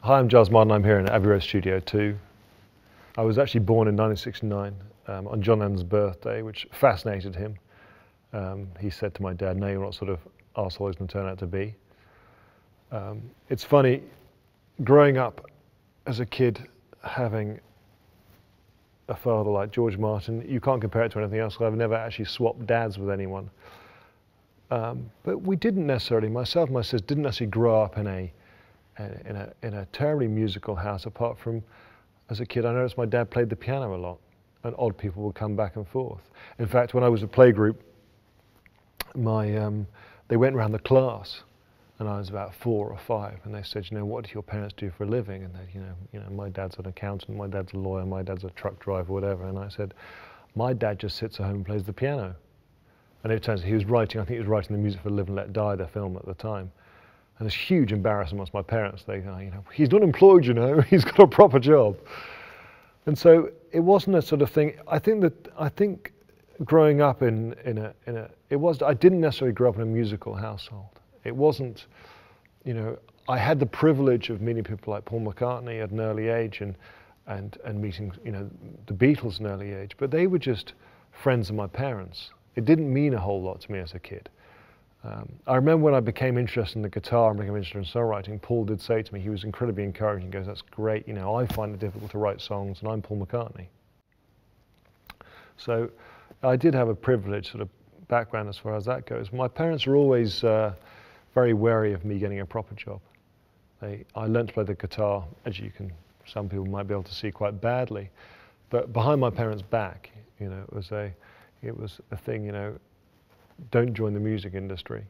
Hi, I'm Giles Martin. I'm here in Abbey Road Studio 2. I was actually born in 1969 on John Lennon's birthday, which fascinated him. He said to my dad, "No, you're not sort of arsehole he's going to turn out to be." It's funny, growing up as a kid, having a father like George Martin, you can't compare it to anything else. I've never actually swapped dads with anyone. But we didn't necessarily, myself and my sister didn't necessarily grow up in a terribly musical house, apart from, as a kid, I noticed my dad played the piano a lot, and odd people would come back and forth. In fact, when I was a playgroup, they went around the class, and I was about 4 or 5, and they said, "You know, what do your parents do for a living?" And they, you know, my dad's an accountant, my dad's a lawyer, my dad's a truck driver, whatever. And I said, "My dad just sits at home and plays the piano." And it turns out he was writing, I think he was writing the music for Live and Let Die, their film at the time. And there's huge embarrassment amongst my parents. They go, you know, "He's not employed, you know, he's got a proper job." And so it wasn't a sort of thing. I think growing up I didn't necessarily grow up in a musical household. It wasn't, you know, I had the privilege of meeting people like Paul McCartney at an early age and meeting, you know, the Beatles at an early age, but they were just friends of my parents. It didn't mean a whole lot to me as a kid. I remember when I became interested in the guitar and became interested in songwriting, Paul did say to me, he was incredibly encouraging. He goes, "That's great, you know, I find it difficult to write songs, and I'm Paul McCartney." So I did have a privileged sort of background as far as that goes. My parents were always very wary of me getting a proper job. I learned to play the guitar, as some people might be able to see, quite badly, but behind my parents' back, you know, it was a thing, you know, don't join the music industry.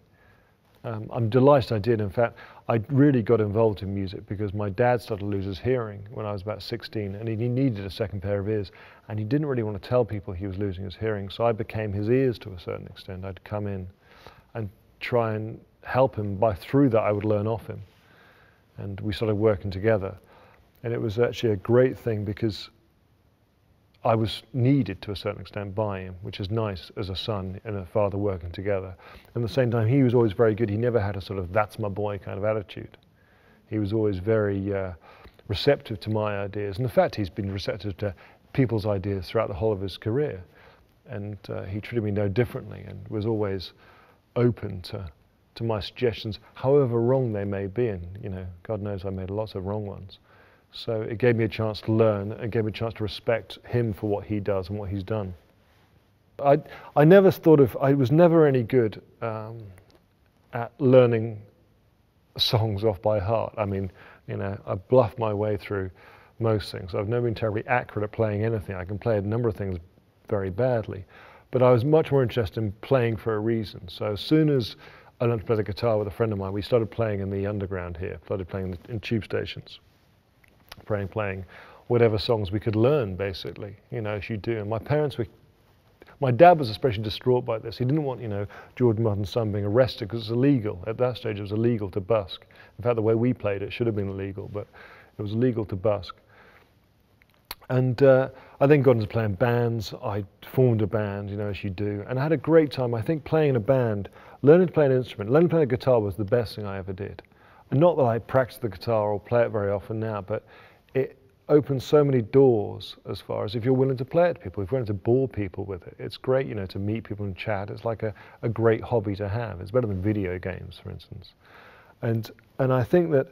I'm delighted I did. In fact, I really got involved in music because my dad started to lose his hearing when I was about 16, and he needed a second pair of ears, and he didn't really want to tell people he was losing his hearing, so I became his ears to a certain extent. I'd come in and try and help him. Through that I would learn off him, and we started working together, and it was actually a great thing because I was needed to a certain extent by him, which is nice as a son and a father working together. And at the same time, he was always very good. He never had a sort of "that's my boy" kind of attitude. He was always very receptive to my ideas, and in fact he's been receptive to people's ideas throughout the whole of his career, and he treated me no differently and was always open to my suggestions, however wrong they may be. And you know, God knows I made lots of wrong ones. So it gave me a chance to learn, and gave me a chance to respect him for what he does and what he's done. I never thought of, I was never any good at learning songs off by heart. I mean, you know, I bluffed my way through most things. I've never been terribly accurate at playing anything. I can play a number of things very badly, but I was much more interested in playing for a reason. So as soon as I learned to play the guitar with a friend of mine, we started playing in the underground here, started playing in tube stations. Playing whatever songs we could learn, basically, you know, as you do. And my dad was especially distraught by this. He didn't want, you know, George Martin's son being arrested because it's illegal. At that stage, it was illegal to busk. In fact, the way we played it should have been illegal, but it was illegal to busk. And I then got into playing bands. I formed a band, you know, as you do, and I had a great time. I think playing in a band, learning to play an instrument, learning to play the guitar was the best thing I ever did. And not that I practice the guitar or play it very often now, but it opens so many doors as far as if you're willing to play it to people, if you're willing to bore people with it. It's great, you know, to meet people and chat. It's like a great hobby to have. It's better than video games, for instance. And I think that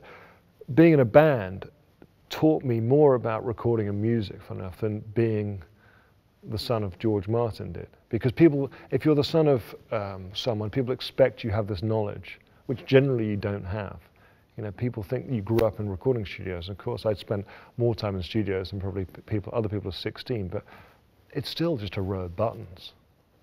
being in a band taught me more about recording and music, fun enough, than being the son of George Martin did. Because people, if you're the son of someone, people expect you have this knowledge, which generally you don't have. You know, people think you grew up in recording studios. Of course, I'd spent more time in studios than probably other people at 16, but it's still just a row of buttons.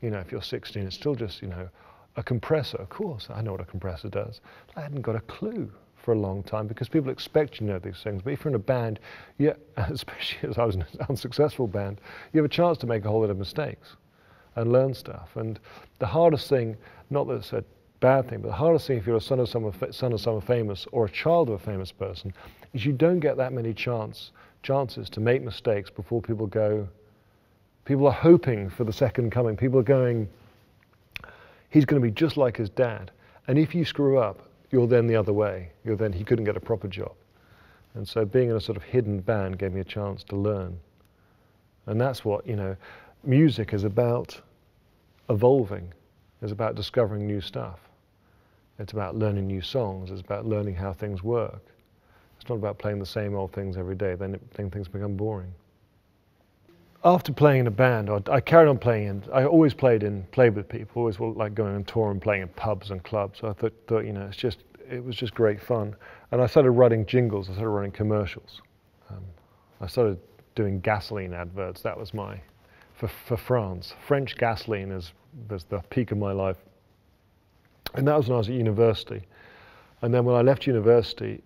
You know, if you're 16, it's still just, you know, a compressor. Of course, I know what a compressor does. I hadn't got a clue for a long time because people expect you to know these things. But if you're in a band, yeah, especially as I was in an unsuccessful band, you have a chance to make a whole lot of mistakes and learn stuff. And the hardest thing, not that it's a bad thing, but the hardest thing if you're a son of someone famous or a child of a famous person is you don't get that many chances to make mistakes before people go. People are hoping for the second coming. People are going, he's going to be just like his dad. And if you screw up, you're then the other way. He couldn't get a proper job. And so being in a sort of hidden band gave me a chance to learn. And that's what, you know, music is about evolving. It's about discovering new stuff. It's about learning new songs. It's about learning how things work. It's not about playing the same old things every day, then things become boring. After playing in a band, I carried on playing, and I always played with people, always like going on tour and playing in pubs and clubs. So I thought, you know, it was just great fun. And I started writing jingles, I started writing commercials. I started doing gasoline adverts. That was for France. French gasoline was the peak of my life. And that was when I was at university. And then when I left university,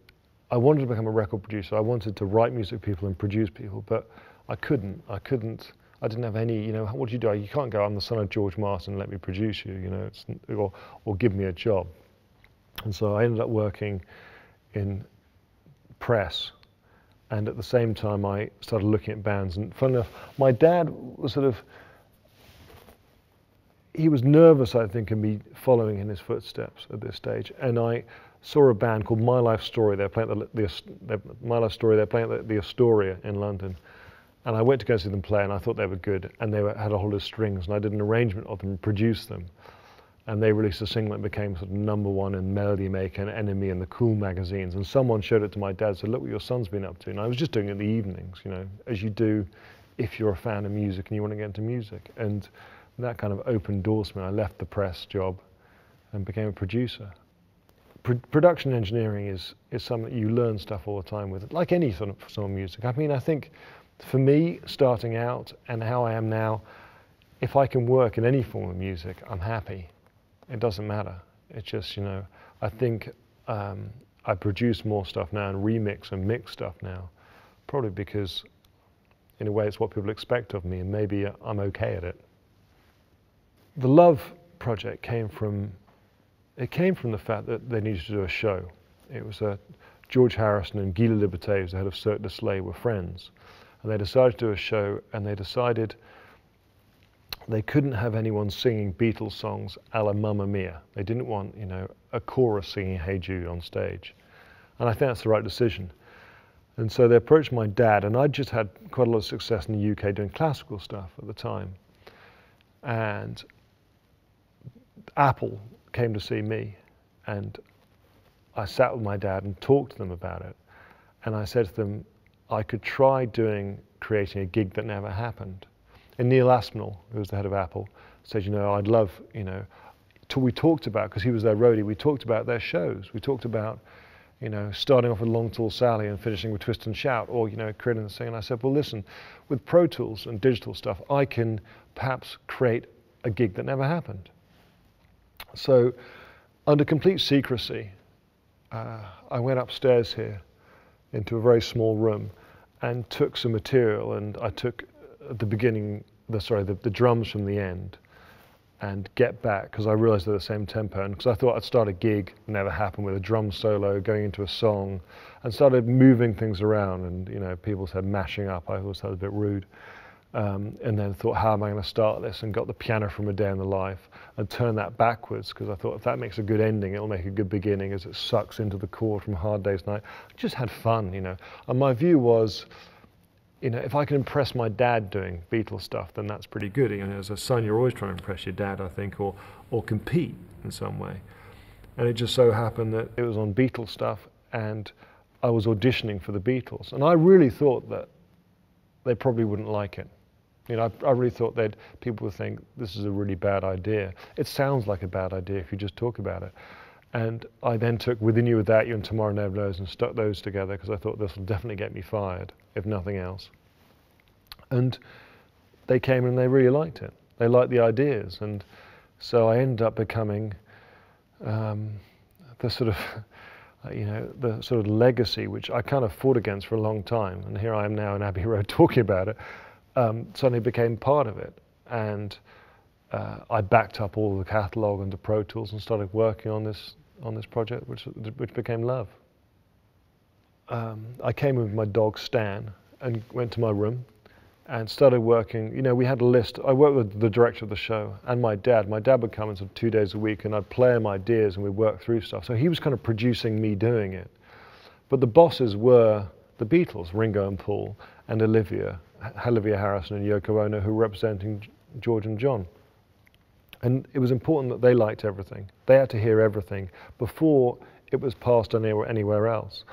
I wanted to become a record producer. I wanted to write music for people and produce people, but I couldn't. I didn't have any, you know, what do you do? You can't go, I'm the son of George Martin, let me produce you, you know, or give me a job. And so I ended up working in press. And at the same time, I started looking at bands. And funny enough, my dad was he was nervous, I think, of me following in his footsteps at this stage. And I saw a band called My Life Story. They're playing at the Astoria in London. And I went to go see them play, and I thought they were good. And they had a whole lot of strings, and I did an arrangement of them and produced them. And they released a single that became sort of #1 in Melody Maker and Enemy and the Cool magazines. And someone showed it to my dad, said, look what your son's been up to. And I was just doing it in the evenings, you know, as you do if you're a fan of music and you want to get into music. And that kind of opened doors for me. I left the press job and became a producer. Production engineering is something that you learn stuff all the time with, like any sort of music. I mean, I think for me, starting out and how I am now, if I can work in any form of music, I'm happy. It doesn't matter. It's just, you know, I think I produce more stuff now and remix and mix stuff now, probably because in a way it's what people expect of me, and maybe I'm okay at it. The Love project came from the fact that they needed to do a show. It was George Harrison and Guy Liberté, who's the head of Cirque du Soleil, were friends. And they decided to do a show, and they decided they couldn't have anyone singing Beatles songs a la Mamma Mia. They didn't want, you know, a chorus singing Hey Jude on stage. And I think that's the right decision. And so they approached my dad, and I'd just had quite a lot of success in the UK doing classical stuff at the time. And Apple came to see me, and I sat with my dad and talked to them about it. And I said to them, I could try creating a gig that never happened. And Neil Aspinall, who was the head of Apple, said, you know, I'd love, you know, we talked about, because he was their roadie, we talked about their shows. We talked about, you know, starting off with Long Tall Sally and finishing with Twist and Shout, or, you know, creating the thing. And I said, well, listen, with Pro Tools and digital stuff, I can perhaps create a gig that never happened. So, under complete secrecy, I went upstairs here into a very small room and took some material, and I took at the beginning, the drums from the end, and Get Back, because I realized they're the same tempo, and because I thought I'd start a gig, never happened, with a drum solo going into a song, and started moving things around, and, you know, people said mashing up. I always thought it was a bit rude. And then thought, how am I going to start this? And got the piano from A Day in the Life and turned that backwards, because I thought if that makes a good ending, it'll make a good beginning as it sucks into the chord from Hard Day's Night. I just had fun, you know. And my view was, you know, if I can impress my dad doing Beatles stuff, then that's pretty good. You know, as a son, you're always trying to impress your dad, I think, or compete in some way. And it just so happened that it was on Beatles stuff, and I was auditioning for the Beatles. And I really thought that they probably wouldn't like it. You know, I really thought people would think this is a really bad idea. It sounds like a bad idea if you just talk about it. And I then took Within You, Without You and Tomorrow Never Knows and stuck those together, because I thought this will definitely get me fired, if nothing else. And they came and they really liked it. They liked the ideas. And so I ended up becoming the sort of, you know, the sort of legacy which I kind of fought against for a long time. And here I am now in Abbey Road talking about it. Suddenly became part of it, and I backed up all the catalogue into Pro Tools and started working on this project, which became Love. I came in with my dog Stan and went to my room and started working. You know, we had a list. I worked with the director of the show and my dad. My dad would come in sort of 2 days a week, and I'd play him ideas and we'd work through stuff. So he was kind of producing me doing it. But the bosses were the Beatles, Ringo and Paul, and Olivia Harrison and Yoko Ono, who were representing George and John. And it was important that they liked everything. They had to hear everything before it was passed anywhere else.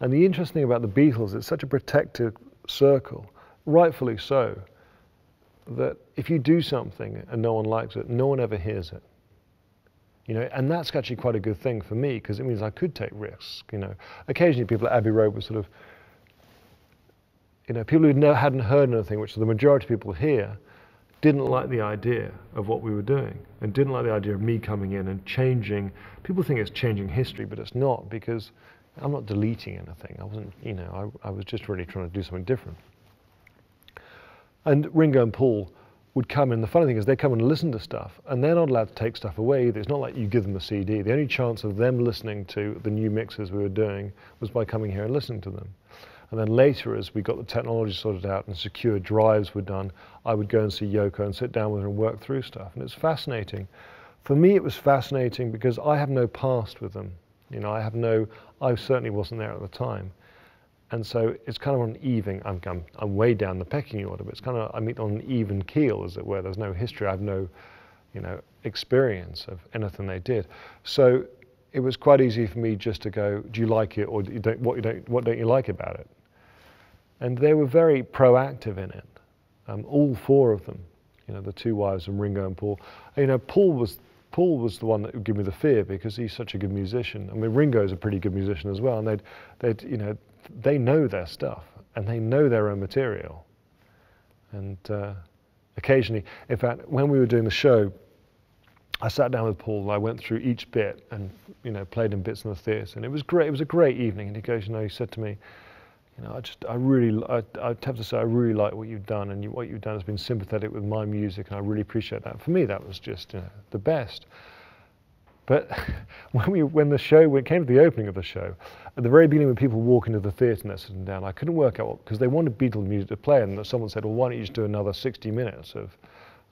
And the interesting thing about the Beatles, it's such a protective circle, rightfully so, that if you do something and no one likes it, no one ever hears it. You know, and that's actually quite a good thing for me, because it means I could take risks. You know, occasionally people at Abbey Road were sort of, you know, people who hadn't heard anything, which the majority of people here didn't like the idea of what we were doing, and didn't like the idea of me coming in and changing. People think it's changing history, but it's not, because I'm not deleting anything. I wasn't, you know, I was just really trying to do something different. And Ringo and Paul would come in. The funny thing is they come and listen to stuff, and they're not allowed to take stuff away either. It's not like you give them a CD. The only chance of them listening to the new mixes we were doing was by coming here and listening to them. And then later, as we got the technology sorted out and secure drives were done, I would go and see Yoko and sit down with her and work through stuff. And it's fascinating. For me, it was fascinating because I have no past with them. You know, I certainly wasn't there at the time. And so it's kind of on an even, I'm way down the pecking order, but it's kind of, I mean, on an even keel, as it were. There's no history. I have no, you know, experience of anything they did. So it was quite easy for me just to go, do you like it, or what don't you like about it? And they were very proactive in it, all four of them, you know, the two wives and Ringo and Paul. You know, Paul was the one that would give me the fear, because he's such a good musician. I mean, Ringo's a pretty good musician as well, and they'd you know, they know their stuff and they know their own material. And occasionally, in fact, when we were doing the show, I sat down with Paul, I went through each bit and, you know, played him bits in the theatre, and it was great. It was a great evening. And he goes, you know, he said to me, you know, I'd have to say I really like what you've done, and what you've done has been sympathetic with my music, and I really appreciate that. For me, that was just, you know, the best. But when it came to the opening of the show, at the very beginning, when people walk into the theatre and they're sitting down, I couldn't work out what, because they wanted Beatles music to play, and someone said, well, why don't you just do another 60 minutes of,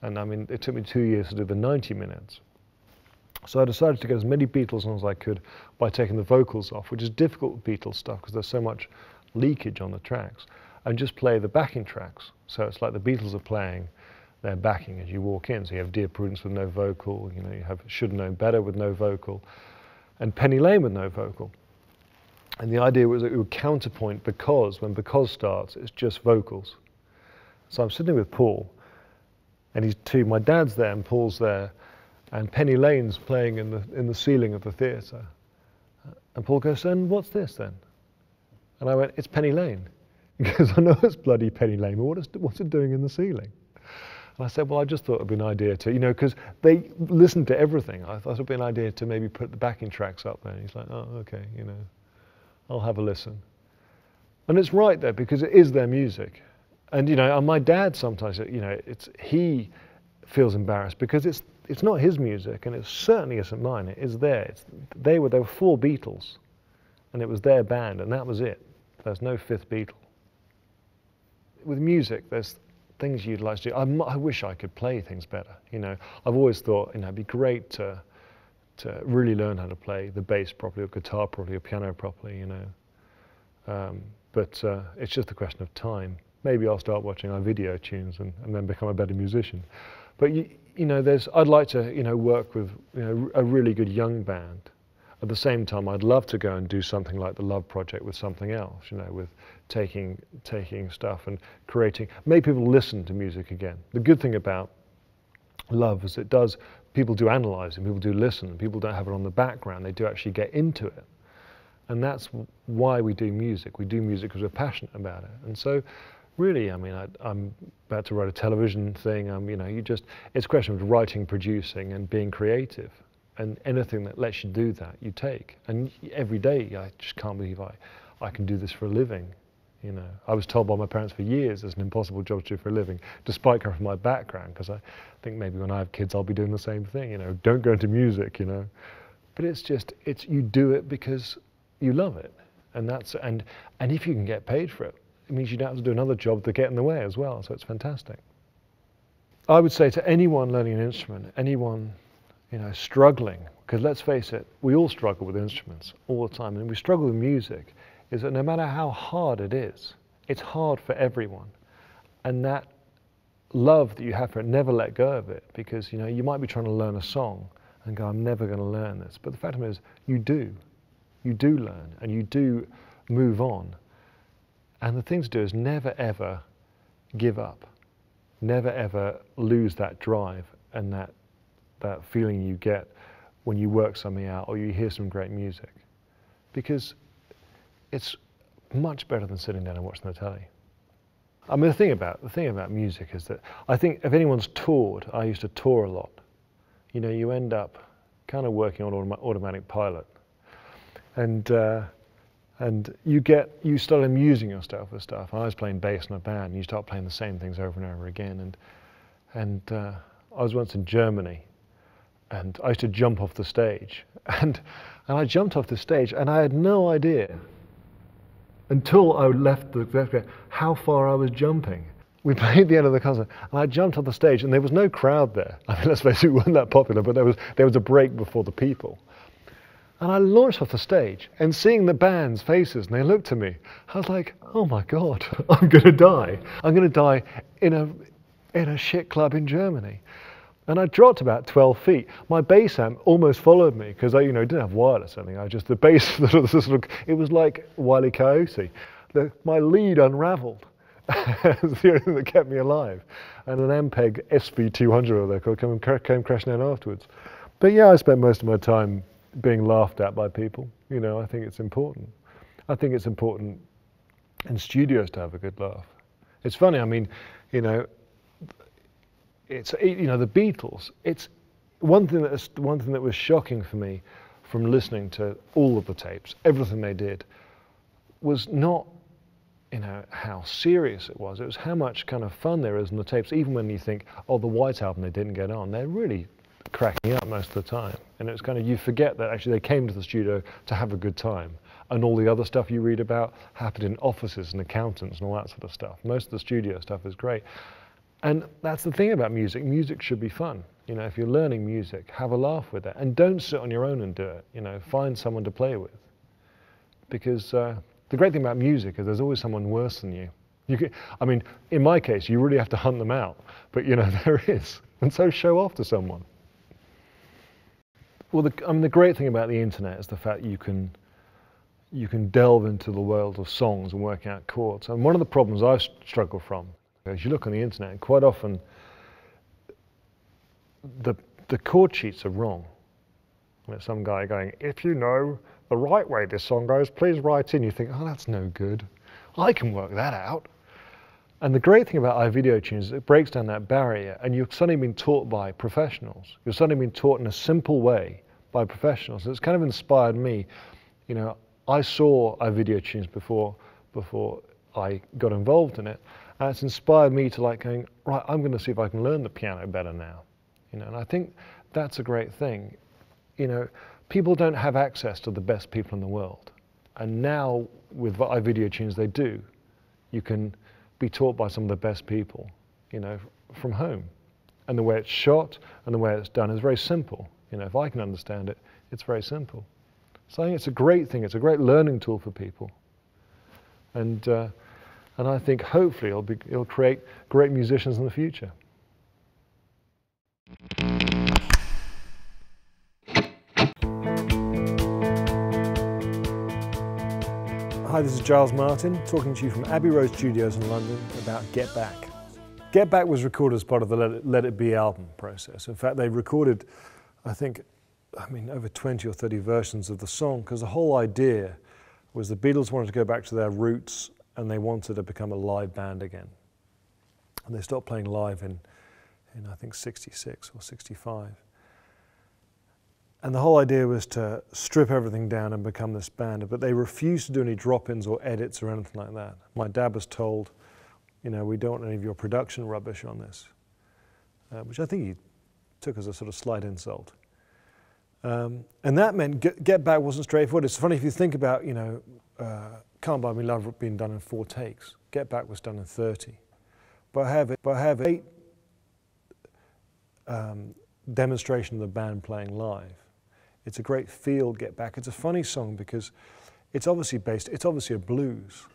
and I mean, it took me 2 years to do the 90 minutes. So I decided to get as many Beatles on as I could by taking the vocals off, which is difficult with Beatles stuff because there's so much leakage on the tracks, and just play the backing tracks. So it's like the Beatles are playing their backing as you walk in. So you have Dear Prudence with no vocal, you know, you have Should Have Known Better with no vocal, and Penny Lane with no vocal. And the idea was that it would counterpoint Because. When Because starts, it's just vocals. So I'm sitting with Paul, and my dad's there and Paul's there, and Penny Lane's playing in the ceiling of the theatre. And Paul goes, and what's this then? And I went, it's Penny Lane. He goes, I know it's bloody Penny Lane, but what's it doing in the ceiling? And I said, well, I just thought it would be an idea to, you know, because they listened to everything. I thought it would be an idea to maybe put the backing tracks up there. And he's like, oh, okay, you know, I'll have a listen. And it's right there, because it is their music. And, you know, and my dad sometimes, you know, he feels embarrassed because it's not his music, and it certainly isn't mine. It is theirs. There were 4 Beatles, and it was their band, and that was it. There's no 5th Beatle. With music, there's things you'd like to do. I wish I could play things better. You know, I've always thought, you know, it'd be great to really learn how to play the bass properly, or guitar properly, or piano properly. You know, but it's just a question of time. Maybe I'll start watching our video tunes and then become a better musician. But you know, I'd like to, you know, work with, you know, a really good young band. At the same time, I'd love to go and do something like the Love Project with something else, you know, with taking stuff and creating, make people listen to music again. The good thing about Love is people do analyze and people do listen, and people don't have it on the background, they do actually get into it. And that's why we do music. We do music because we're passionate about it. And so really, I mean, I'm about to write a television thing, you know, it's a question of writing, producing, and being creative. And anything that lets you do that, you take. And every day, I just can't believe I can do this for a living. You know, I was told by my parents for years it's an impossible job to do for a living, despite coming from my background, because I think maybe when I have kids, I'll be doing the same thing. You know, don't go into music. You know, but you do it because you love it, and if you can get paid for it, it means you don't have to do another job to get in the way as well. So it's fantastic. I would say to anyone learning an instrument, anyone, you know, struggling, because let's face it, we all struggle with instruments all the time, and we struggle with music. is that no matter how hard it is, it's hard for everyone. And that love that you have for it, never let go of it, because you might be trying to learn a song and go, I'm never going to learn this. But the fact of it is, you do learn, and you do move on. And the thing to do is never ever give up. Never ever lose that drive and that feeling you get when you work something out or you hear some great music. Because it's much better than sitting down and watching the telly. I mean, the thing about music is that I think if anyone's toured, I used to tour a lot. You end up kind of working on automatic pilot. And you start amusing yourself with stuff. I was playing bass in a band, and you start playing the same things over and over again. And I was once in Germany, and I used to jump off the stage. And I jumped off the stage, and I had no idea until I left the how far I was jumping. We played the end of the concert, and I jumped off the stage, and there was no crowd there. I mean, let's face it, we weren't that popular, but there was a break before the people. And I launched off the stage, and seeing the band's faces, and they looked at me, I was like, oh my God, I'm going to die. I'm going to die in a shit club in Germany. And I dropped about 12 feet. My bass amp almost followed me, because I didn't have wireless or anything. The bass, it was like Wile E. Coyote. My lead unraveled. It's the only thing that kept me alive. And an Ampeg SV200 or they're called came crashing down afterwards. But yeah, I spent most of my time being laughed at by people. I think it's important. I think it's important in studios to have a good laugh. It's funny, I mean, it's the Beatles. It's one thing that was shocking for me from listening to all of the tapes, everything they did, was not how serious it was. It was how much kind of fun there is in the tapes. Even when you think, oh, the White Album, they didn't get on, they're really cracking up most of the time. And it's kind of, you forget that actually they came to the studio to have a good time. And all the other stuff you read about happened in offices and accountants and all that sort of stuff. Most of the studio stuff is great. And that's the thing about music. Music should be fun. If you're learning music, have a laugh with it. And don't sit on your own and do it. Find someone to play with. Because the great thing about music is there's always someone worse than you. I mean, in my case, you really have to hunt them out. But there is. And so show off to someone. Well, the great thing about the internet is the fact you can delve into the world of songs and work out chords. And one of the problems I've struggled from is you look on the internet, and quite often the chord sheets are wrong. There's some guy going, if you know the right way this song goes, please write in. You think, oh, that's no good. I can work that out. And the great thing about iVideo tunes is it breaks down that barrier, and you've suddenly been taught by professionals. You've suddenly been taught in a simple way by professionals. It's kind of inspired me. I saw iVideo tunes before I got involved in it, and it's inspired me to going, right, I'm going to see if I can learn the piano better now. And I think that's a great thing. People don't have access to the best people in the world, and now with iVideo tunes they do. You can be taught by some of the best people, from home. And the way it's shot and the way it's done is very simple. If I can understand it, it's very simple. So I think it's a great thing. It's a great learning tool for people. And I think hopefully it'll create great musicians in the future. Hi, this is Giles Martin, talking to you from Abbey Road Studios in London about Get Back. Get Back was recorded as part of the Let It Be album process. In fact, they recorded, over 20 or 30 versions of the song, because the whole idea was the Beatles wanted to go back to their roots and they wanted to become a live band again. And they stopped playing live in I think 66 or 65. And the whole idea was to strip everything down and become this band, but they refused to do any drop-ins or edits or anything like that. My dad was told, we don't want any of your production rubbish on this, which I think he took as a sort of slight insult. And that meant Get Back wasn't straightforward. It's funny if you think about, Can't Buy Me Love being done in 4 takes. Get Back was done in 30. But I have 8 demonstration of the band playing live. It's a great feel, Get Back. It's a funny song because it's obviously a blues.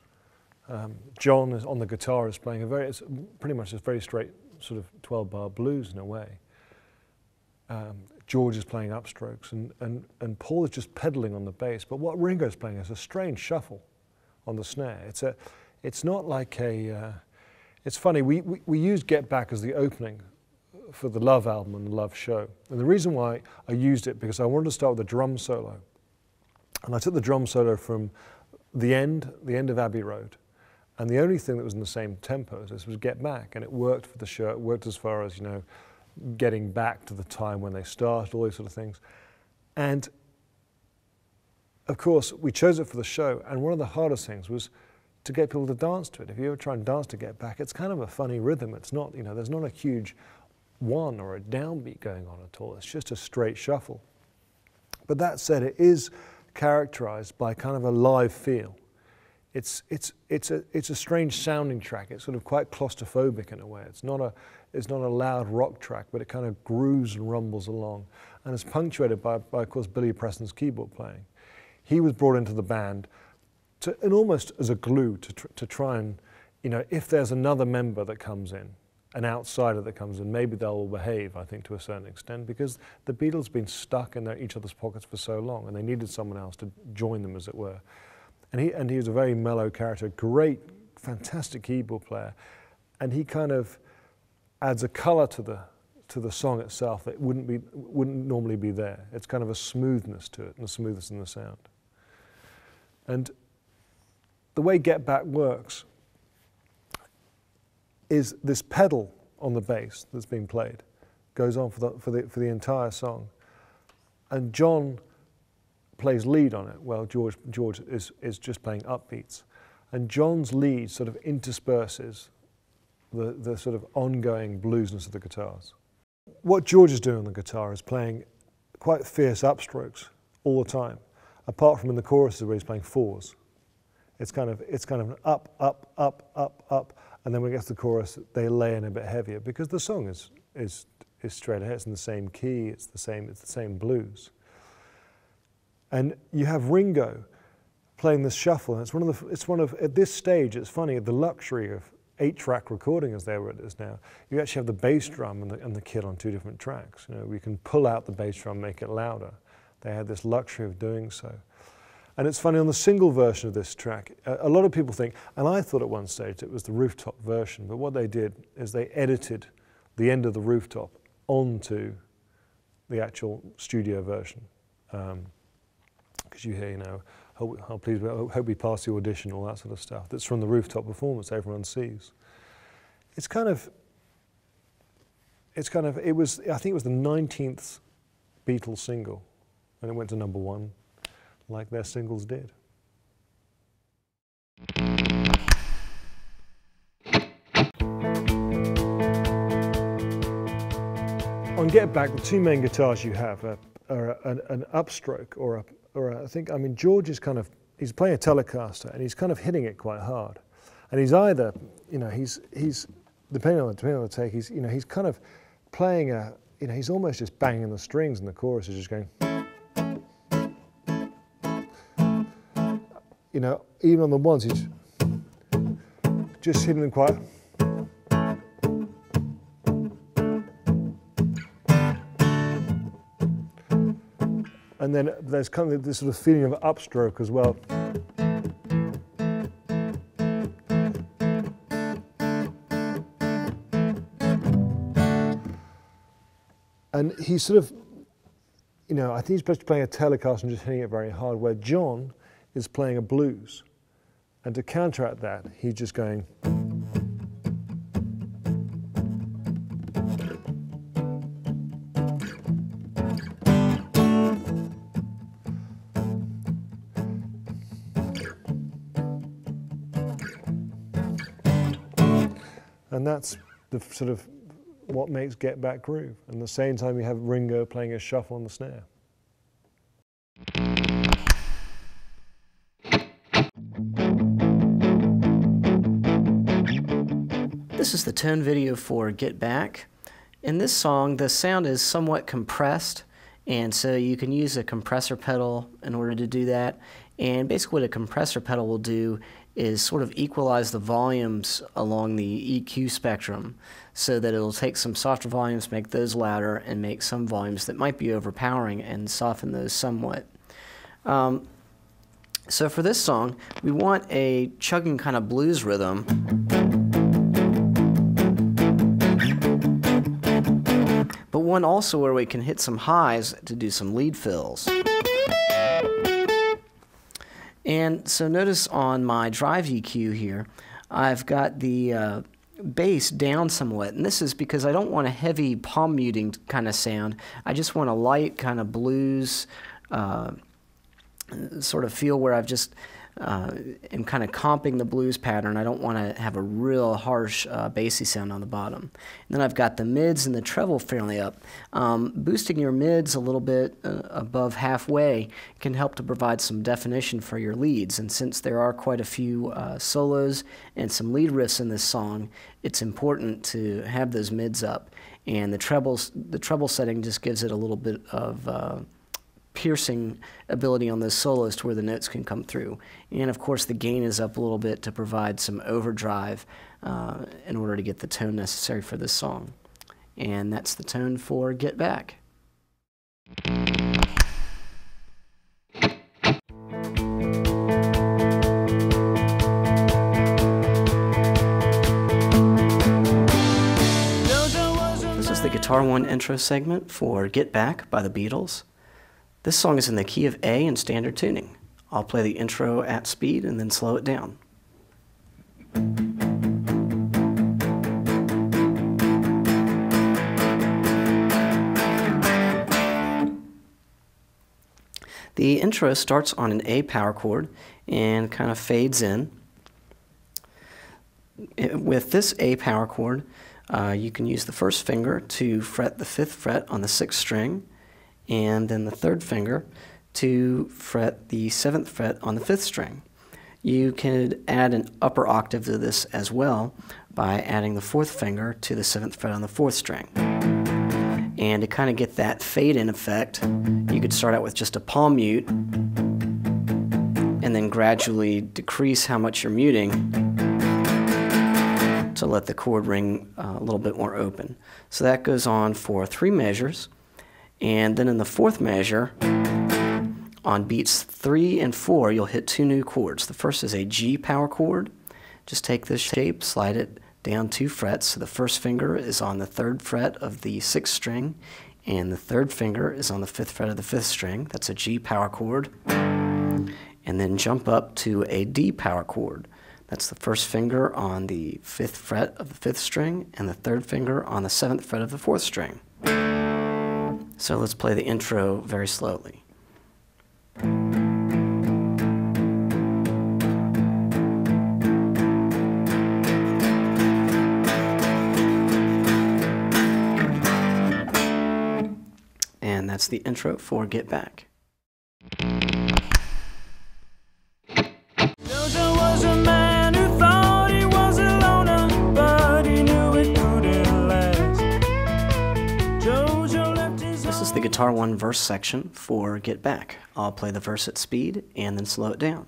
John is on the guitar is playing it's pretty much a very straight sort of 12-bar blues in a way. George is playing upstrokes, and Paul is just pedaling on the bass. But what Ringo's playing is a strange shuffle on the snare. It's not like a. It's funny. We used Get Back as the opening for the Love album and the Love show, and the reason why I used it because I wanted to start with a drum solo, and I took the drum solo from the end of Abbey Road, and the only thing that was in the same tempo as this was Get Back, and it worked for the show. It worked as far as, you know, getting back to the time when they started, all these sort of things. And of course, we chose it for the show, and one of the hardest things was to get people to dance to it. If you ever try and dance to Get Back, it's kind of a funny rhythm. It's not, you know, there's not a huge one or a downbeat going on at all. It's just a straight shuffle. But that said, it is characterized by kind of a live feel. It's a strange sounding track. It's sort of quite claustrophobic in a way. It's not a loud rock track, but it kind of grooves and rumbles along. And it's punctuated by of course, Billy Preston's keyboard playing. He was brought into the band and almost as a glue to try and, you know, if there's another member that comes in, an outsider that comes in, maybe they'll behave, I think, to a certain extent, because the Beatles have been stuck in each other's pockets for so long, and they needed someone else to join them, as it were. And he was a very mellow character, great, fantastic keyboard player, and he kind of adds a color to the song itself that wouldn't normally be there. It's kind of a smoothness to it, and a smoothness in the sound. And the way Get Back works is this pedal on the bass that's being played goes on for the entire song, and John plays lead on it. Well, George is just playing upbeats, and John's lead sort of intersperses the sort of ongoing bluesness of the guitars. What George is doing on the guitar is playing quite fierce upstrokes all the time, apart from in the choruses where he's playing fours. It's kind of an up, up, up, up, up, and then when it gets to the chorus, they lay in a bit heavier because the song is straight ahead. It's in the same key. It's the same blues. And you have Ringo playing this shuffle, and it's one of at this stage, it's funny, the luxury of 8-track recording as they were at this now. You actually have the bass drum and the kit on 2 different tracks. You know, we can pull out the bass drum, make it louder. They had this luxury of doing so. And it's funny, on the single version of this track, a lot of people think, and I thought at one stage it was the rooftop version, but what they did is they edited the end of the rooftop onto the studio version. Because you hear, you know, hope we pass the audition, all that sort of stuff. That's from the rooftop performance everyone sees. I think it was the 19th Beatles single, and it went to #1, like their singles did. On Get Back, the 2 main guitars you have are an upstroke or George is he's playing a Telecaster, and he's kind of hitting it quite hard. And he's either, you know, he's depending on the take, he's kind of playing he's almost just banging the strings, and the chorus is just going, you know, even on the ones, he's just hitting them quite. And then there's kind of this sort of feeling of upstroke as well. And he's sort of, you know, I think he's supposed to be playing a Telecaster and just hitting it very hard, where John is playing a blues. And to counteract that, he's just going. And that's the sort of what makes Get Back groove. And at the same time, you have Ringo playing a shuffle on the snare. This is the tone video for Get Back. In this song, the sound is somewhat compressed, And so you can use a compressor pedal in order to do that. And basically what a compressor pedal will do is sort of equalize the volumes along the EQ spectrum so that it'll take some softer volumes, make those louder, and make some volumes that might be overpowering and soften those somewhat. So for this song, we want a chugging kind of blues rhythm. But one also where we can hit some highs to do some lead fills. And so notice on my drive EQ here, I've got the bass down somewhat, and this is because I don't want a heavy palm muting kind of sound. I just want a light kind of blues sort of feel where I've just am kind of comping the blues pattern. I don't want to have a real harsh bassy sound on the bottom. And then I've got the mids and the treble fairly up. Boosting your mids a little bit above halfway can help to provide some definition for your leads. And since there are quite a few solos and some lead riffs in this song, it's important to have those mids up. And the treble setting just gives it a little bit of piercing ability on those solos to where the notes can come through. And of course the gain is up a little bit to provide some overdrive in order to get the tone necessary for this song. And that's the tone for Get Back. This is the Guitar One intro segment for Get Back by the Beatles. This song is in the key of A in standard tuning. I'll play the intro at speed and then slow it down. The intro starts on an A power chord and kind of fades in. With this A power chord, you can use the first finger to fret the 5th fret on the 6th string, and then the 3rd finger to fret the 7th fret on the 5th string. You can add an upper octave to this as well by adding the 4th finger to the 7th fret on the 4th string. And to kind of get that fade-in effect, you could start out with just a palm mute and then gradually decrease how much you're muting to let the chord ring a little bit more open. So that goes on for 3 measures. And then in the 4th measure, on beats 3 and 4, you'll hit 2 new chords. The first is a G power chord. Just take this shape, slide it down 2 frets. So the 1st finger is on the 3rd fret of the 6th string, and the 3rd finger is on the 5th fret of the 5th string. That's a G power chord. And then jump up to a D power chord. That's the 1st finger on the 5th fret of the 5th string, and the 3rd finger on the 7th fret of the 4th string. So let's play the intro very slowly. And that's the intro for Get Back. The Guitar One verse section for Get Back. I'll play the verse at speed and then slow it down.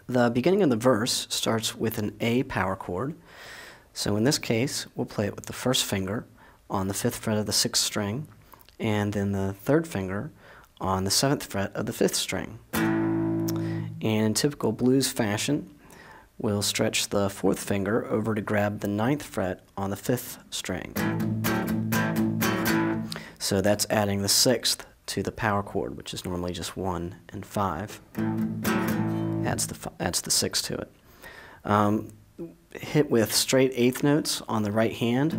The beginning of the verse starts with an A power chord. So in this case, we'll play it with the 1st finger on the 5th fret of the 6th string, and then the 3rd finger on the 7th fret of the 5th string. And in typical blues fashion, we'll stretch the 4th finger over to grab the 9th fret on the 5th string. So that's adding the 6th to the power chord, which is normally just 1 and 5. Adds the 6 to it. Hit with straight 8th notes on the right hand,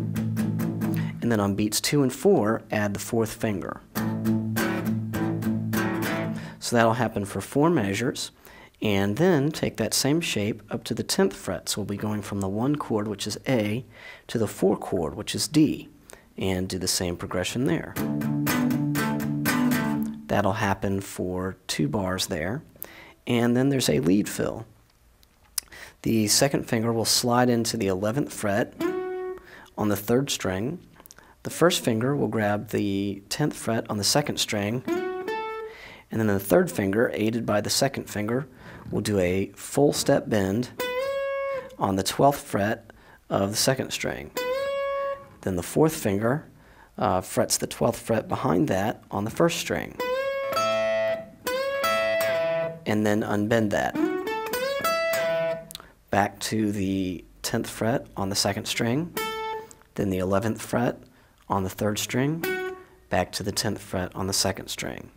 and then on beats 2 and 4, add the 4th finger. So that'll happen for 4 measures, and then take that same shape up to the 10th fret. So we'll be going from the 1 chord, which is A, to the 4 chord, which is D, and do the same progression there. That'll happen for 2 bars there. And then there's a lead fill. The second finger will slide into the 11th fret on the 3rd string. The first finger will grab the 10th fret on the 2nd string, and then the third finger, aided by the second finger, will do a full step bend on the 12th fret of the 2nd string. Then the fourth finger frets the 12th fret behind that on the 1st string, and then unbend that. Back to the 10th fret on the 2nd string, then the 11th fret on the 3rd string, back to the 10th fret on the 2nd string.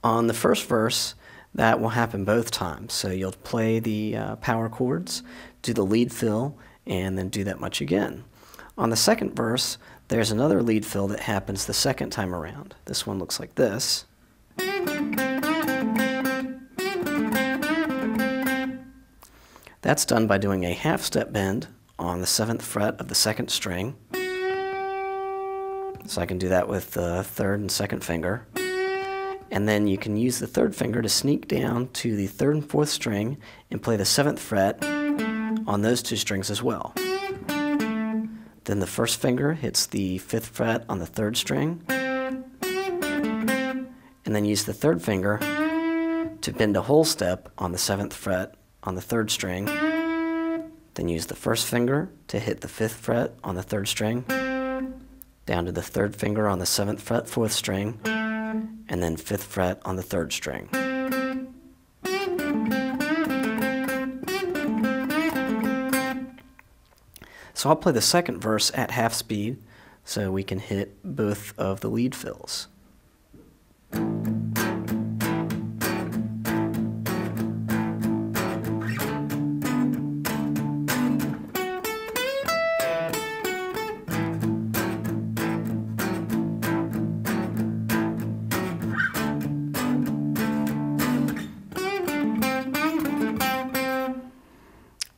On the first verse, that will happen both times. So you'll play the power chords, do the lead fill, and then do that much again. On the second verse, there's another lead fill that happens the second time around. This one looks like this. That's done by doing a half step bend on the 7th fret of the 2nd string. So I can do that with the 3rd and 2nd finger. And then you can use the 3rd finger to sneak down to the 3rd and 4th string and play the 7th fret on those 2 strings as well. Then the first finger hits the 5th fret on the 3rd string, and then use the 3rd finger to bend a whole step on the 7th fret on the 3rd string, then use the first finger to hit the 5th fret on the 3rd string, down to the 3rd finger on the 7th fret 4th string, and then 5th fret on the 3rd string. So I'll play the second verse at half speed so we can hit both of the lead fills.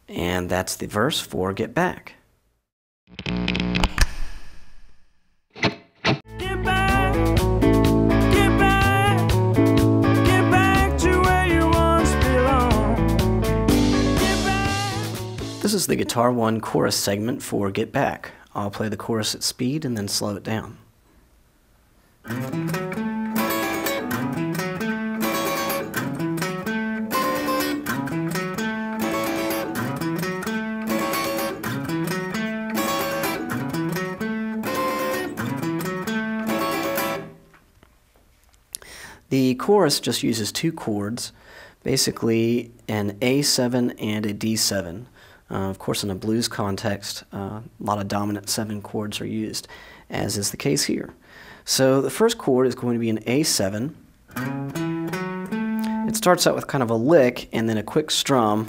And that's the verse for Get Back. This is the Guitar 1 chorus segment for Get Back. I'll play the chorus at speed and then slow it down. The chorus just uses 2 chords, basically an A7 and a D7. Of course, in a blues context, a lot of dominant 7 chords are used, as is the case here. So the first chord is going to be an A7. It starts out with kind of a lick and then a quick strum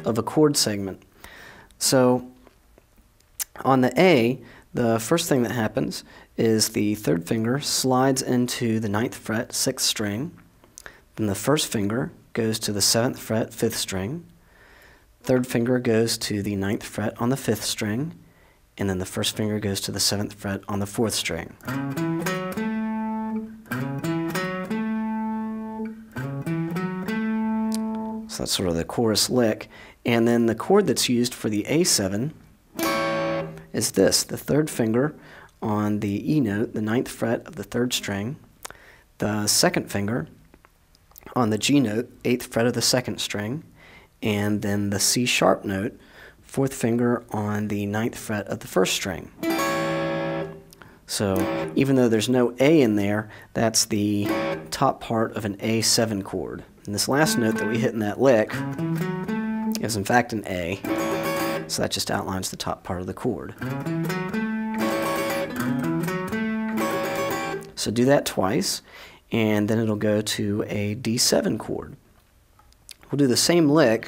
of a chord segment. So on the A, the first thing that happens is the 3rd finger slides into the 9th fret, 6th string. Then the first finger goes to the 7th fret, 5th string. 3rd finger goes to the 9th fret on the 5th string, and then the first finger goes to the 7th fret on the 4th string. So that's sort of the chorus lick. And then the chord that's used for the A7 is this, the 3rd finger on the E note, the 9th fret of the 3rd string, the 2nd finger on the G note, 8th fret of the 2nd string, and then the C sharp note, 4th finger on the 9th fret of the 1st string. So even though there's no A in there, that's the top part of an A7 chord. And this last note that we hit in that lick is in fact an A, so that just outlines the top part of the chord. So do that twice, and then it'll go to a D7 chord. We'll do the same lick,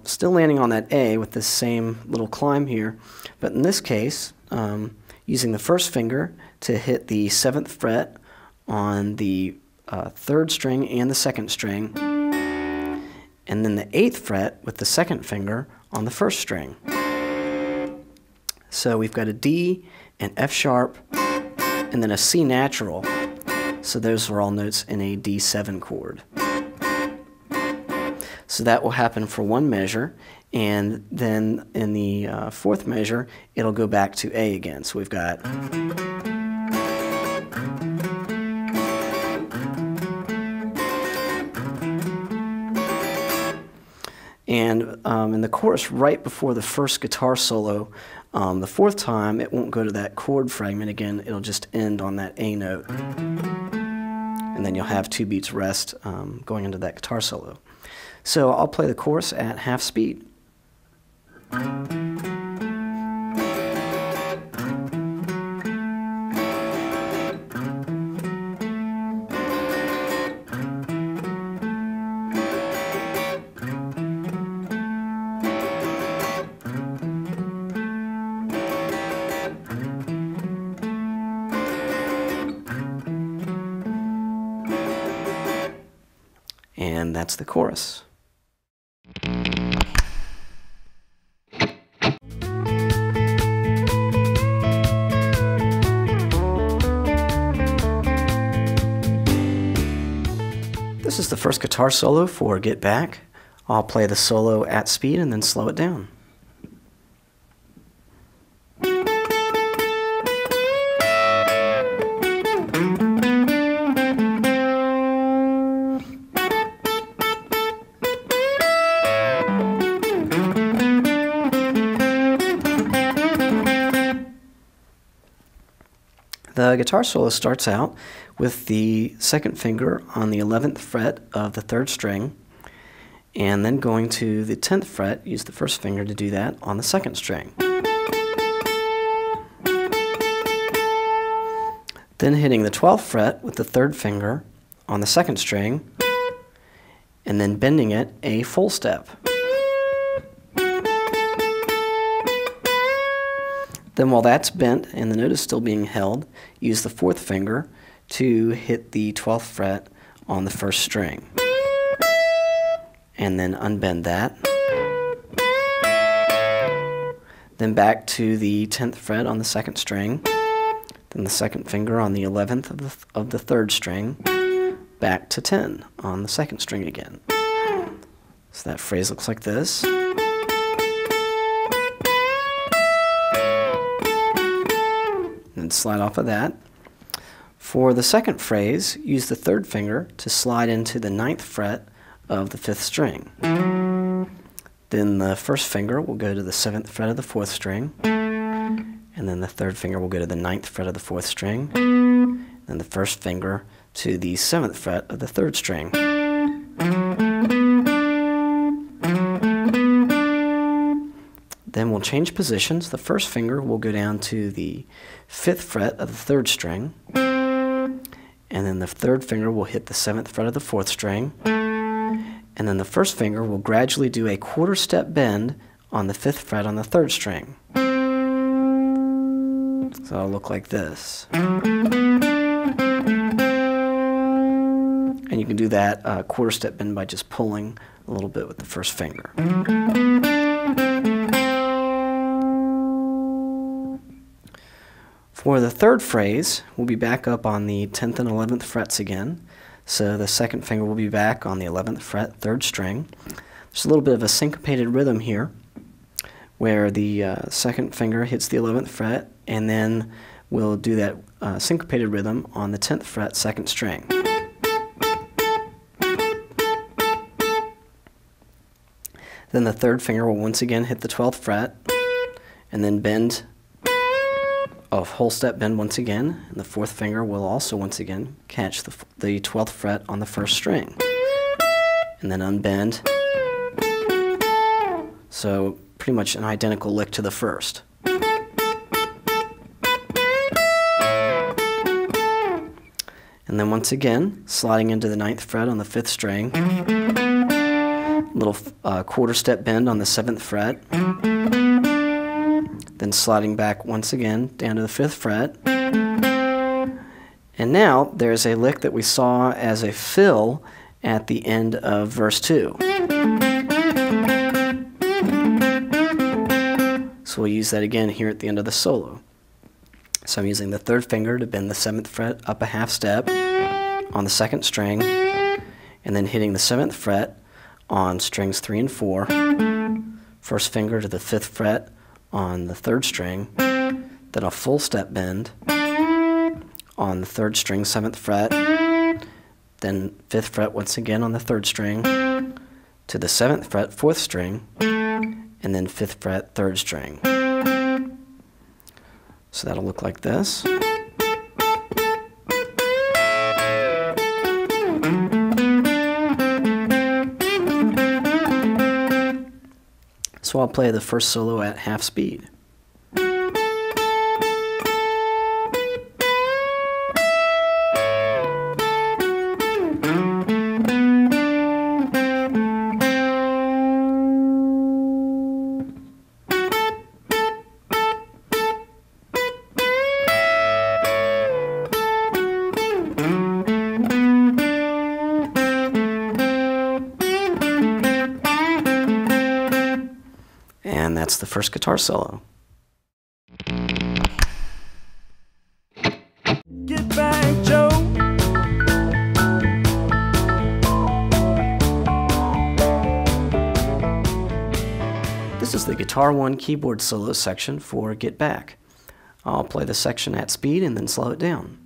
still landing on that A with this same little climb here, but in this case, using the first finger to hit the 7th fret on the 3rd string and the 2nd string, and then the 8th fret with the 2nd finger on the 1st string. So we've got a D, an F sharp, and then a C natural. So those are all notes in a D7 chord. So that will happen for one measure, and then in the fourth measure, it'll go back to A again. So we've got and in the chorus right before the first guitar solo, the fourth time, it won't go to that chord fragment again, it'll just end on that A note. And then you'll have 2 beats rest going into that guitar solo. So I'll play the chorus at half speed. And that's the chorus. This is the first guitar solo for Get Back. I'll play the solo at speed and then slow it down. The guitar solo starts out with the second finger on the 11th fret of the 3rd string, and then going to the 10th fret, use the first finger to do that on the 2nd string. Then hitting the 12th fret with the 3rd finger on the 2nd string, and then bending it a full step. Then while that's bent and the note is still being held, use the 4th finger to hit the 12th fret on the 1st string. And then unbend that. Then back to the 10th fret on the 2nd string. Then the 2nd finger on the 11th of the 3rd string. Back to 10 on the 2nd string again. So that phrase looks like this. And slide off of that. For the second phrase, use the 3rd finger to slide into the 9th fret of the 5th string. Then the 1st finger will go to the 7th fret of the 4th string, and then the 3rd finger will go to the 9th fret of the 4th string, and the 1st finger to the 7th fret of the 3rd string. Then we'll change positions. The 1st finger will go down to the 5th fret of the 3rd string, and then the 3rd finger will hit the 7th fret of the 4th string, and then the 1st finger will gradually do a quarter step bend on the 5th fret on the 3rd string. So it'll look like this. And you can do that quarter step bend by just pulling a little bit with the 1st finger. For the 3rd phrase, we'll be back up on the 10th and 11th frets again. So the 2nd finger will be back on the 11th fret, 3rd string. There's a little bit of a syncopated rhythm here, where the 2nd finger hits the 11th fret, and then we'll do that syncopated rhythm on the 10th fret, 2nd string. Then the 3rd finger will once again hit the 12th fret, and then bend a whole step bend once again, and the 4th finger will also once again catch the 12th fret on the 1st string, and then unbend. So pretty much an identical lick to the 1st. And then once again, sliding into the 9th fret on the 5th string, little quarter step bend on the 7th fret, then sliding back once again down to the 5th fret. And now there's a lick that we saw as a fill at the end of verse 2. So So we'll use that again here at the end of the solo. So I'm using the third finger to bend the 7th fret up a half step on the 2nd string, and then hitting the 7th fret on strings 3 and 4, first finger to the 5th fret on the 3rd string, then a full step bend on the 3rd string, 7th fret, then 5th fret once again on the 3rd string, to the 7th fret, 4th string, and then 5th fret, 3rd string. So that'll look like this. So I'll play the first solo at half speed. And that's the first guitar solo. Get back, Joe. This is the Guitar 1 keyboard solo section for Get Back. I'll play the section at speed and then slow it down.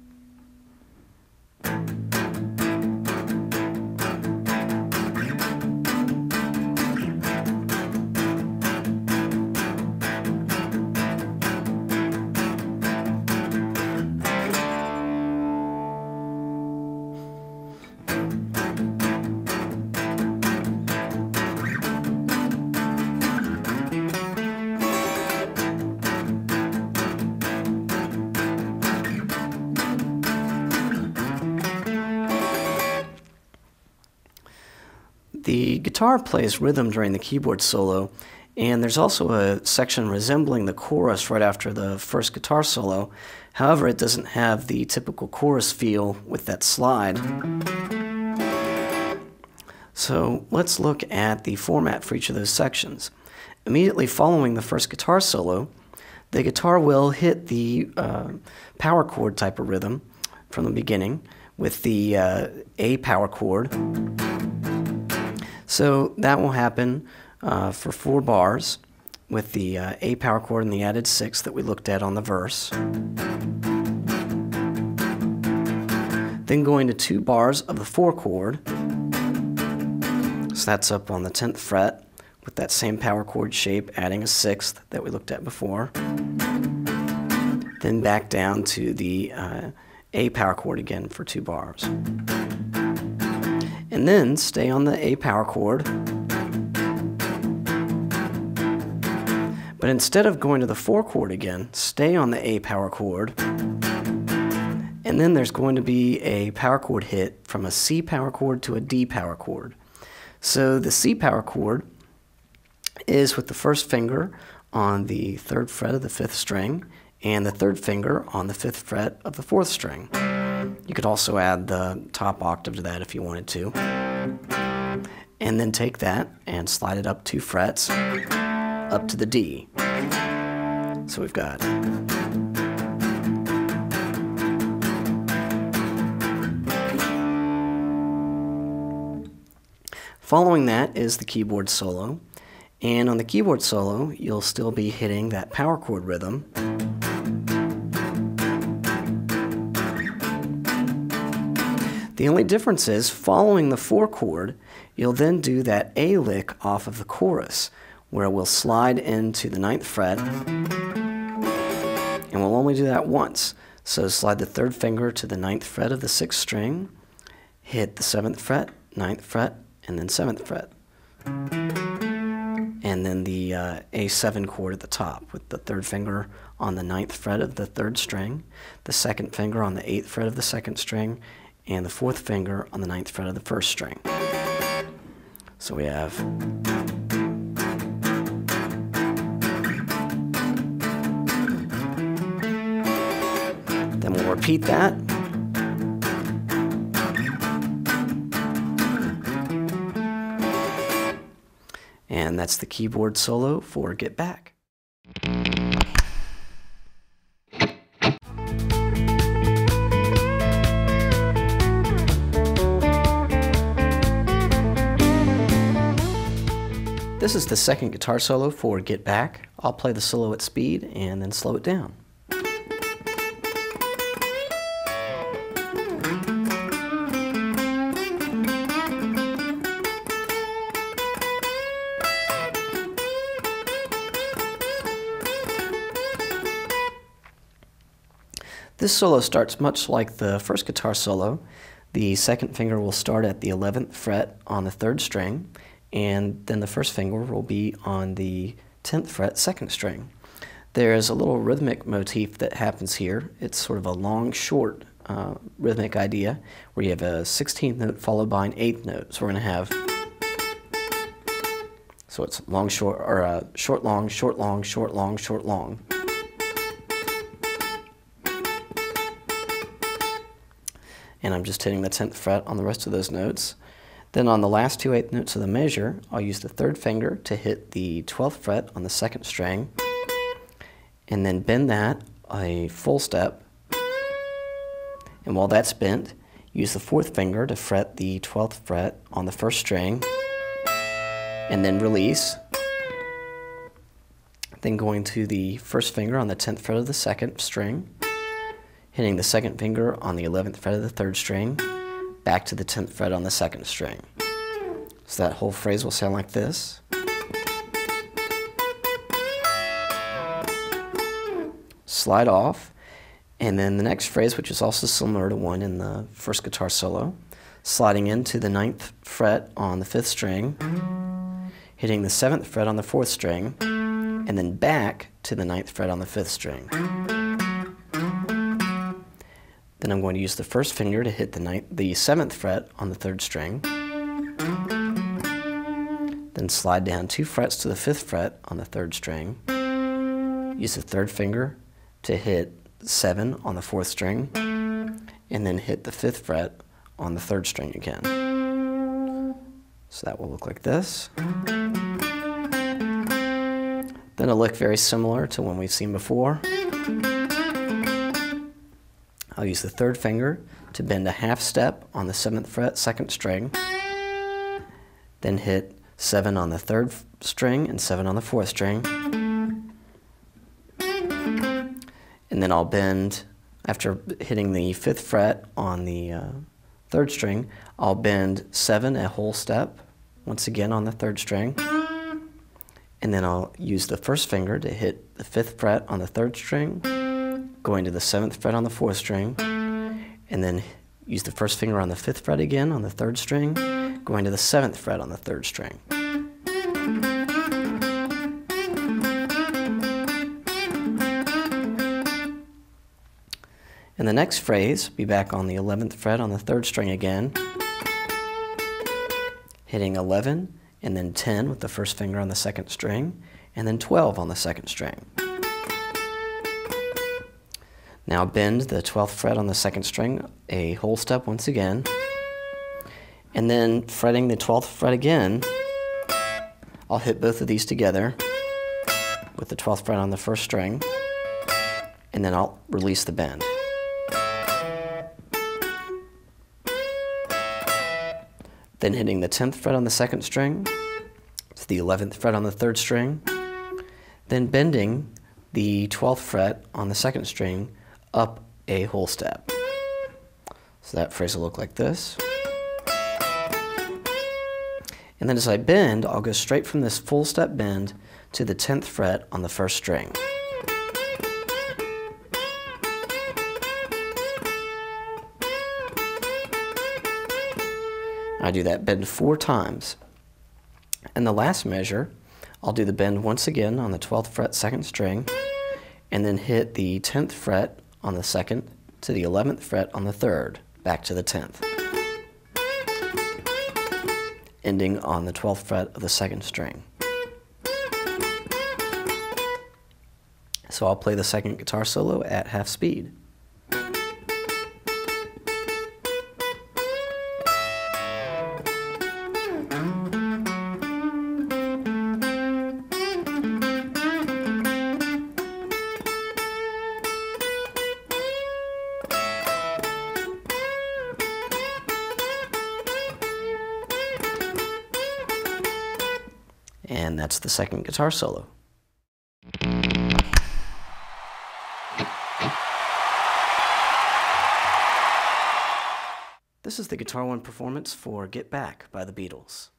The guitar plays rhythm during the keyboard solo, and there's also a section resembling the chorus right after the first guitar solo. However, it doesn't have the typical chorus feel with that slide. So let's look at the format for each of those sections. Immediately following the first guitar solo, the guitar will hit the power chord type of rhythm from the beginning with the A power chord. So that will happen for 4 bars with the A power chord and the added 6 that we looked at on the verse. Then going to 2 bars of the 4 chord. So that's up on the 10th fret with that same power chord shape, adding a 6th that we looked at before. Then back down to the A power chord again for 2 bars. And then stay on the A power chord. But instead of going to the 4 chord again, stay on the A power chord. And then there's going to be a power chord hit from a C power chord to a D power chord. So the C power chord is with the first finger on the 3rd fret of the 5th string and the 3rd finger on the 5th fret of the 4th string. You could also add the top octave to that if you wanted to. And then take that and slide it up 2 frets up to the D. So we've got following that is the keyboard solo. And on the keyboard solo, you'll still be hitting that power chord rhythm. The only difference is, following the 4 chord, you'll then do that A lick off of the chorus, where we'll slide into the 9th fret, and we'll only do that once. So slide the 3rd finger to the 9th fret of the 6th string, hit the 7th fret, 9th fret, and then 7th fret. And then the A7 chord at the top with the 3rd finger on the 9th fret of the 3rd string, the 2nd finger on the 8th fret of the 2nd string, and the 4th finger on the 9th fret of the 1st string. So we have then we'll repeat that. And that's the keyboard solo for Get Back. This is the second guitar solo for Get Back. I'll play the solo at speed and then slow it down. This solo starts much like the first guitar solo. The second finger will start at the 11th fret on the 3rd string, and then the first finger will be on the 10th fret, 2nd string. There's a little rhythmic motif that happens here. It's sort of a long, short rhythmic idea where you have a 16th note followed by an 8th note. So we're going to have, so it's long, short, or short, long, short, long, short, long, short, long. And I'm just hitting the 10th fret on the rest of those notes. Then on the last 2 8th notes of the measure, I'll use the 3rd finger to hit the 12th fret on the 2nd string, and then bend that a full step. And while that's bent, use the 4th finger to fret the 12th fret on the 1st string, and then release. Then going to the 1st finger on the 10th fret of the 2nd string, hitting the 2nd finger on the 11th fret of the 3rd string, back to the 10th fret on the 2nd string. So that whole phrase will sound like this. Slide off, and then the next phrase, which is also similar to one in the first guitar solo, sliding into the 9th fret on the 5th string, hitting the 7th fret on the 4th string, and then back to the 9th fret on the 5th string. Then I'm going to use the 1st finger to hit the 7th fret on the 3rd string. Then slide down 2 frets to the 5th fret on the 3rd string. Use the 3rd finger to hit 7 on the 4th string, and then hit the 5th fret on the 3rd string again. So that will look like this. Then it'll look very similar to one we've seen before. I'll use the 3rd finger to bend a half step on the 7th fret, 2nd string, then hit 7 on the 3rd string and 7 on the 4th string. And then I'll bend, after hitting the 5th fret on the 3rd string, I'll bend 7 a whole step, once again on the 3rd string. And then I'll use the 1st finger to hit the 5th fret on the 3rd string, going to the 7th fret on the 4th string, and then use the 1st finger on the 5th fret again on the 3rd string, going to the 7th fret on the 3rd string. And the next phrase, be back on the 11th fret on the 3rd string again, hitting 11 and then 10 with the 1st finger on the 2nd string, and then 12 on the 2nd string. Now bend the 12th fret on the 2nd string a whole step once again, and then fretting the 12th fret again, I'll hit both of these together with the 12th fret on the 1st string, and then I'll release the bend. Then hitting the 10th fret on the 2nd string to the 11th fret on the 3rd string, then bending the 12th fret on the 2nd string up a whole step. So that phrase will look like this. And then as I bend, I'll go straight from this full step bend to the 10th fret on the 1st string. I do that bend 4 times. And the last measure, I'll do the bend once again on the 12th fret, 2nd string, and then hit the 10th fret on the 2nd to the 11th fret on the 3rd, back to the 10th, ending on the 12th fret of the 2nd string. So I'll play the second guitar solo at half speed. And and that's the second guitar solo. This is the Guitar One performance for Get Back by the Beatles.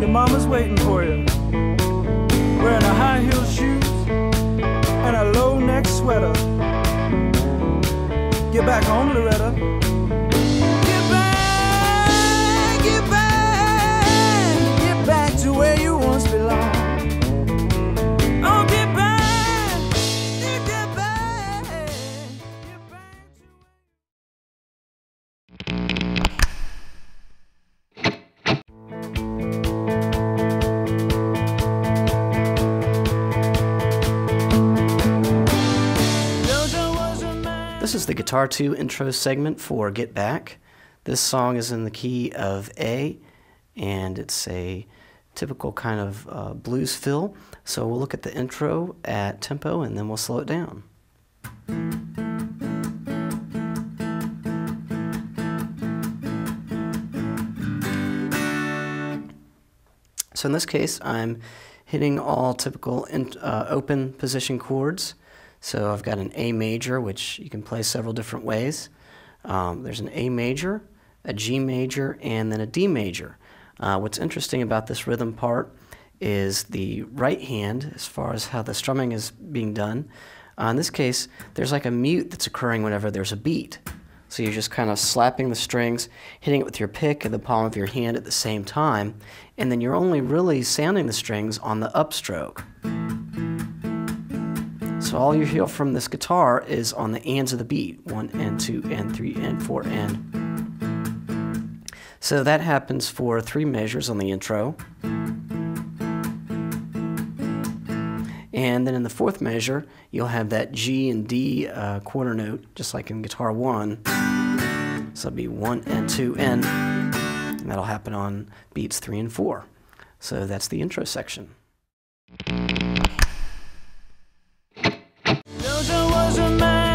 Your mama's waiting for you, wearing a high-heel shoes and a low-neck sweater. Get back home, Loretta. Get back, get back, get back to where you once belonged. Oh, get back, get back, get back This is the Guitar 2 intro segment for Get Back. This song is in the key of A, and it's a typical kind of blues fill. So we'll look at the intro at tempo, and then we'll slow it down. So in this case, I'm hitting all typical open position chords. So I've got an A major, which you can play several different ways. There's an A major, a G major, and then a D major. What's interesting about this rhythm part is the right hand, as far as how the strumming is being done. In this case, there's like a mute that's occurring whenever there's a beat. So you're just kind of slapping the strings, hitting it with your pick and the palm of your hand at the same time, and then you're only really sounding the strings on the upstroke. So all you hear from this guitar is on the ands of the beat, 1 and 2 and 3 and 4 and. So that happens for 3 measures on the intro. And then in the 4th measure, you'll have that G and D quarter note, just like in Guitar 1. So it'll be 1 and 2 and that'll happen on beats 3 and 4. So that's the intro section. Georgia was a man.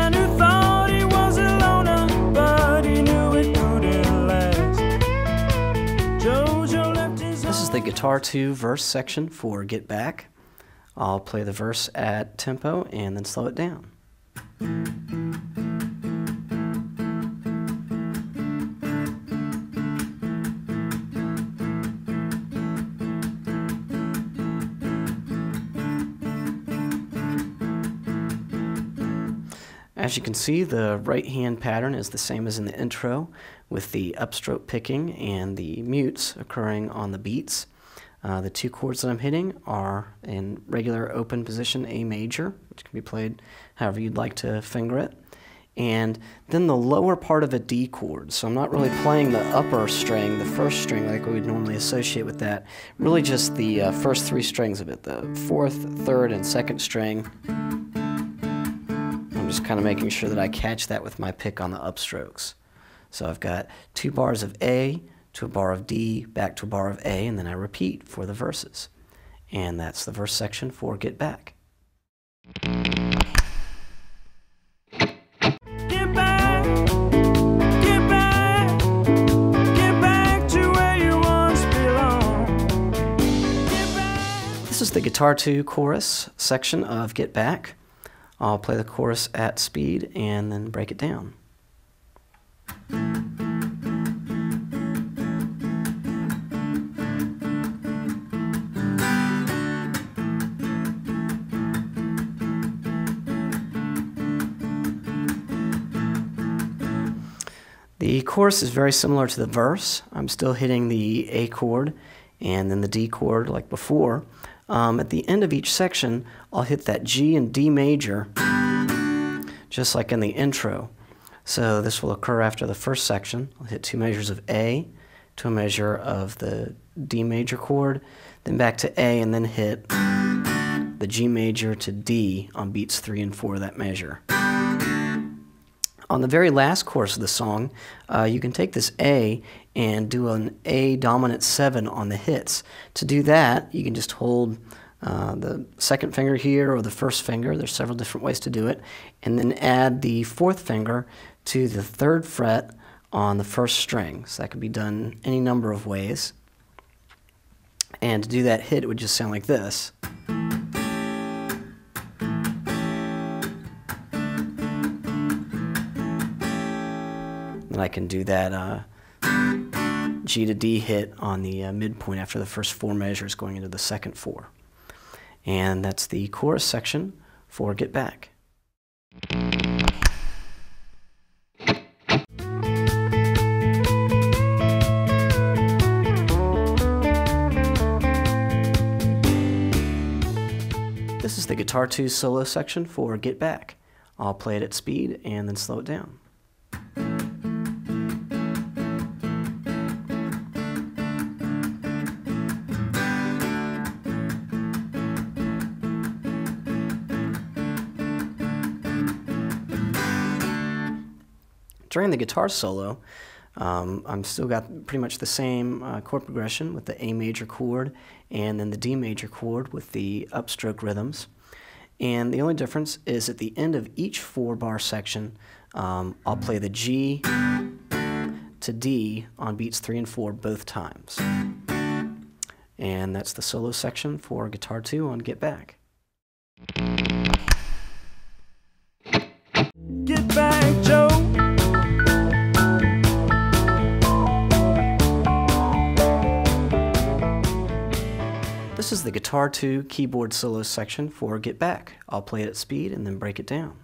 guitar 2 verse section for Get Back. I'll play the verse at tempo and then slow it down. As you can see, the right hand pattern is the same as in the intro, with the upstroke picking and the mutes occurring on the beats. The two chords that I'm hitting are in regular open position A major, which can be played however you'd like to finger it, and then the lower part of a D chord. So I'm not really playing the upper string, the first string like we would normally associate with that, really just the first three strings of it, the fourth, third, and second string. I'm just kind of making sure that I catch that with my pick on the upstrokes. So I've got 2 bars of A to a bar of D, back to a bar of A, and then I repeat for the verses. And that's the verse section for Get Back. Get back, get back, get back to where you once belonged. Get back. This is the guitar 2 chorus section of Get Back. I'll play the chorus at speed and then break it down. The chorus is very similar to the verse. I'm still hitting the A chord and then the D chord like before. At the end of each section, I'll hit that G and D major, just like in the intro. So this will occur after the first section. I'll hit 2 measures of A to a measure of the D major chord, then back to A, and then hit the G major to D on beats 3 and 4 of that measure. On the very last chorus of the song, you can take this A and do an A dominant 7 on the hits. To do that, you can just hold the second finger here or the first finger. There's several different ways to do it. And then add the fourth finger to the 3rd fret on the first string. So that could be done any number of ways. And to do that hit, it would just sound like this. Then I can do that G to D hit on the midpoint after the first 4 measures going into the second 4. And that's the chorus section for Get Back. This is the guitar 2 solo section for Get Back. I'll play it at speed and then slow it down. During the guitar solo, I'm still got pretty much the same chord progression with the A major chord and then the D major chord with the upstroke rhythms. And the only difference is at the end of each 4-bar section, I'll play the G to D on beats 3 and 4 both times. And that's the solo section for guitar 2 on Get Back. Get back, Joe. This is the guitar 2 keyboard solo section for Get Back. I'll play it at speed and then break it down.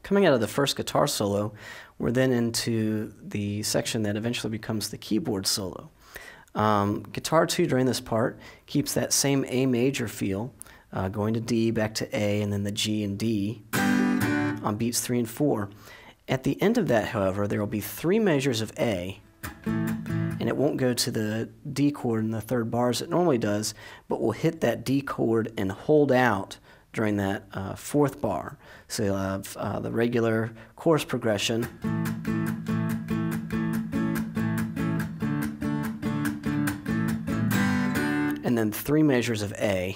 Coming out of the first guitar solo, we're then into the section that eventually becomes the keyboard solo. Guitar 2 during this part keeps that same A major feel, going to D, back to A, and then the G and D on beats 3 and 4. At the end of that, however, there will be 3 measures of A, and and it won't go to the D chord in the third bar as it normally does, but will hit that D chord and hold out during that fourth bar. So you'll have the regular chorus progression. And then 3 measures of A.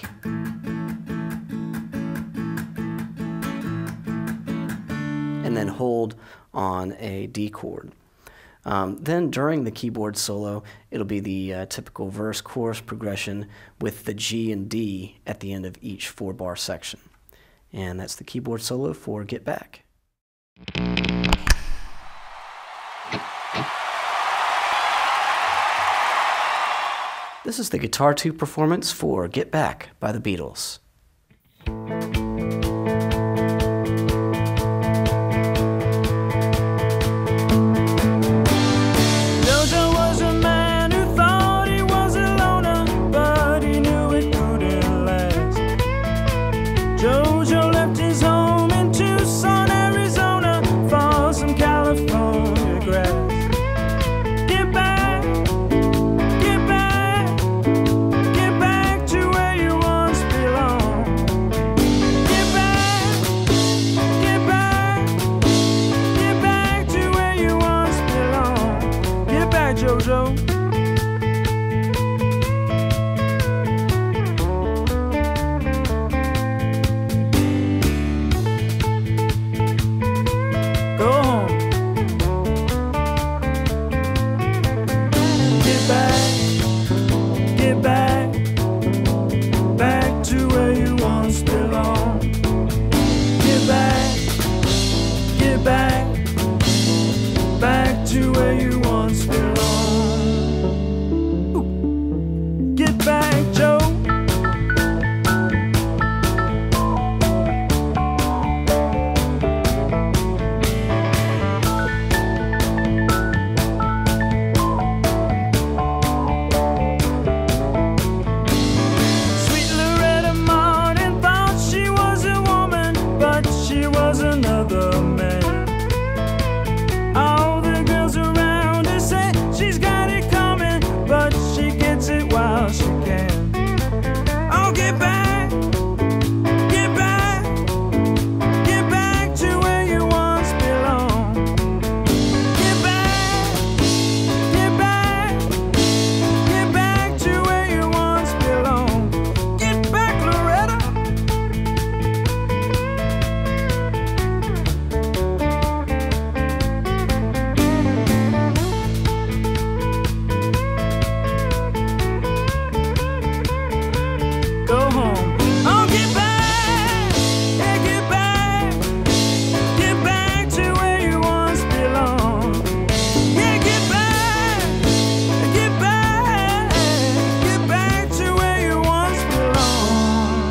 And then hold on a D chord. Then during the keyboard solo, it'll be the typical verse-chorus progression with the G and D at the end of each 4-bar section. And that's the keyboard solo for Get Back. This is the Guitar 2 performance for Get Back by the Beatles. Jojo left his home in Tucson, Arizona, for some California grass. Get back, get back, get back to where you once belonged. Get back, get back, get back to where you once belonged. Get back, Jojo. Back to where you once belonged. Ooh. Get back, Joe. Sweet Loretta Martin thought she was a woman, but she was another man. She's got it coming, but she gets it while she can. Oh, get back, get back, get back to where you once belonged. Get back, get back, get back to where you once belonged. Get back, Loretta. Go home. Oh, get back, yeah, get back to where you once belonged. Yeah, get back to where you once belonged.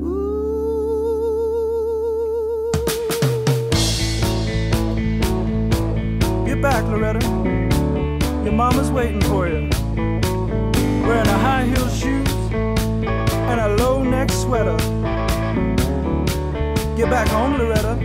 Ooh. Get back, Loretta. Your mama's waiting for you. Wearing a high-heel shoes and a low-neck sweater. Get back home, Loretta.